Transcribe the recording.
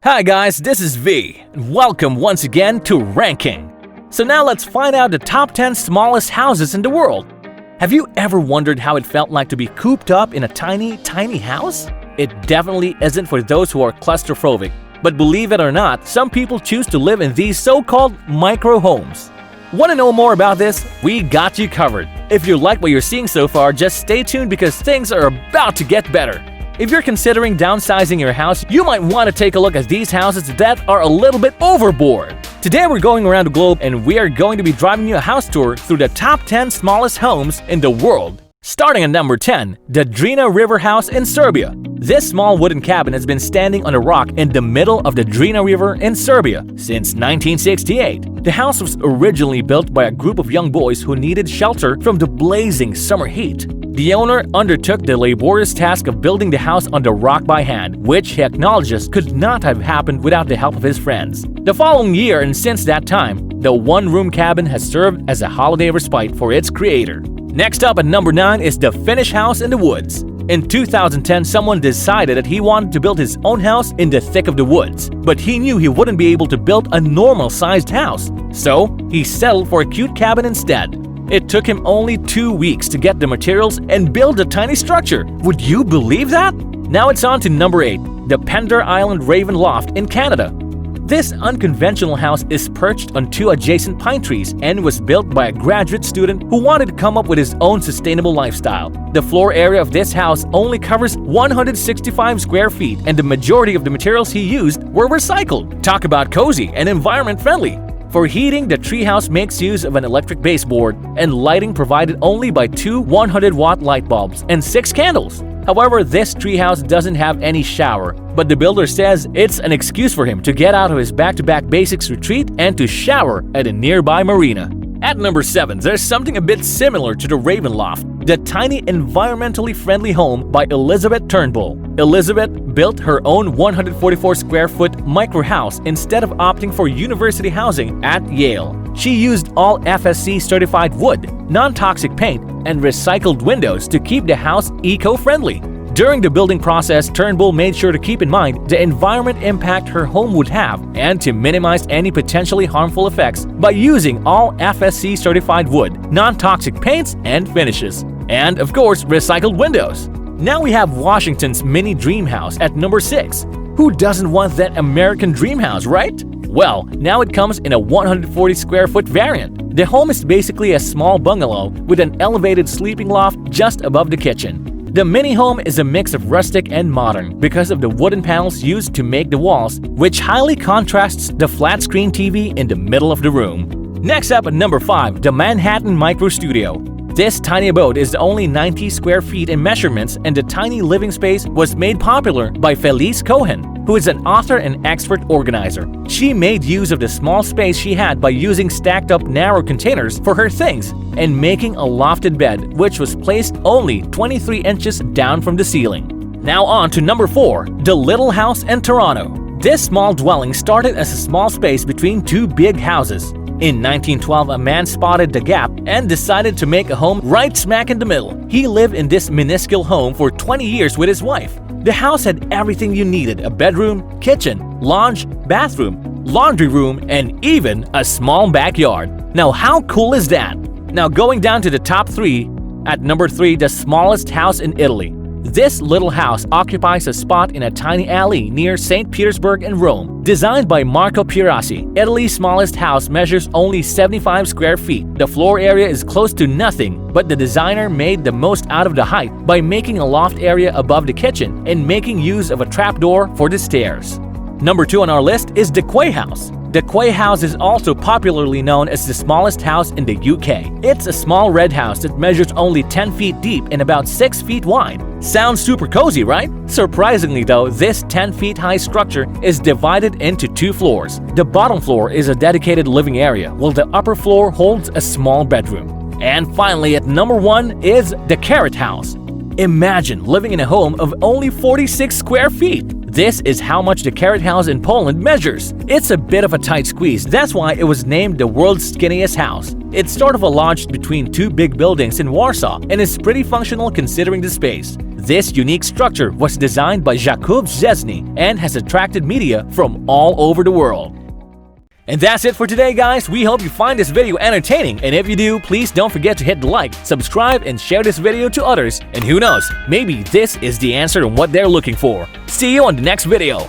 Hi guys, this is V, and welcome once again to Ranking. So now let's find out the top 10 smallest houses in the world. Have you ever wondered how it felt like to be cooped up in a tiny house? It definitely isn't for those who are claustrophobic, but believe it or not, some people choose to live in these so-called micro homes. Want to know more about this? We got you covered. If you like what you're seeing so far, just stay tuned because things are about to get better. If you're considering downsizing your house, you might want to take a look at these houses that are a little bit overboard. Today we're going around the globe and we are going to be driving you a house tour through the top 10 smallest homes in the world. Starting at number 10, the Drina River House in Serbia. This small wooden cabin has been standing on a rock in the middle of the Drina River in Serbia since 1968. The house was originally built by a group of young boys who needed shelter from the blazing summer heat. The owner undertook the laborious task of building the house on the rock by hand, which he acknowledges could not have happened without the help of his friends. The following year and since that time, the one-room cabin has served as a holiday respite for its creator. Next up at number 9 is the Finnish House in the Woods. In 2010, someone decided that he wanted to build his own house in the thick of the woods, but he knew he wouldn't be able to build a normal-sized house. So, he settled for a cute cabin instead. It took him only 2 weeks to get the materials and build a tiny structure. Would you believe that? Now it's on to number 8, the Pender Island Raven Loft in Canada. This unconventional house is perched on 2 adjacent pine trees and was built by a graduate student who wanted to come up with his own sustainable lifestyle. The floor area of this house only covers 165 square feet and the majority of the materials he used were recycled. Talk about cozy and environment-friendly. For heating, the treehouse makes use of an electric baseboard and lighting provided only by 2 100-watt light bulbs and 6 candles. However, this treehouse doesn't have any shower, but the builder says it's an excuse for him to get out of his back-to-back basics retreat and to shower at a nearby marina. At number 7, there's something a bit similar to the Raven Loft, the tiny environmentally friendly home by Elizabeth Turnbull. Elizabeth built her own 144 square foot micro house instead of opting for university housing at Yale. She used all FSC certified wood, non-toxic paint, and recycled windows to keep the house eco-friendly. During the building process, Turnbull made sure to keep in mind the environment impact her home would have and to minimize any potentially harmful effects by using all FSC certified wood, non-toxic paints and finishes, and of course recycled windows. Now we have Washington's mini dream house at number 6. Who doesn't want that American dream house, right? Well, now it comes in a 140 square foot variant. The home is basically a small bungalow with an elevated sleeping loft just above the kitchen. The mini home is a mix of rustic and modern because of the wooden panels used to make the walls, which highly contrasts the flat screen TV in the middle of the room. Next up at number 5, the Manhattan Micro Studio. This tiny abode is only 90 square feet in measurements and the tiny living space was made popular by Felice Cohen, who is an author and expert organizer. She made use of the small space she had by using stacked up narrow containers for her things and making a lofted bed which was placed only 23 inches down from the ceiling. Now on to number 4, the Little House in Toronto. This small dwelling started as a small space between 2 big houses. In 1912, a man spotted the gap and decided to make a home right smack in the middle. He lived in this minuscule home for 20 years with his wife. The house had everything you needed: a bedroom, kitchen, lounge, bathroom, laundry room, and even a small backyard. Now how cool is that? Now going down to the top 3, at number 3, the smallest house in Italy. This little house occupies a spot in a tiny alley near St. Petersburg in Rome. Designed by Marco Pierasi, Italy's smallest house measures only 75 square feet. The floor area is close to nothing, but the designer made the most out of the height by making a loft area above the kitchen and making use of a trapdoor for the stairs. Number 2 on our list is the Quay House. The Quay House is also popularly known as the smallest house in the UK. It's a small red house that measures only 10 feet deep and about 6 feet wide. Sounds super cozy, right? Surprisingly though, this 10 feet high structure is divided into 2 floors. The bottom floor is a dedicated living area, while the upper floor holds a small bedroom. And finally, at number 1 is the Carrot House. Imagine living in a home of only 46 square feet. This is how much the Carrot House in Poland measures. It's a bit of a tight squeeze, that's why it was named the world's skinniest house. It's sort of lodged between 2 big buildings in Warsaw and is pretty functional considering the space. This unique structure was designed by Jakub Szczesny and has attracted media from all over the world. And that's it for today, guys. We hope you find this video entertaining, and if you do, please don't forget to hit the like, subscribe, and share this video to others. And who knows, maybe this is the answer to what they're looking for. See you on the next video.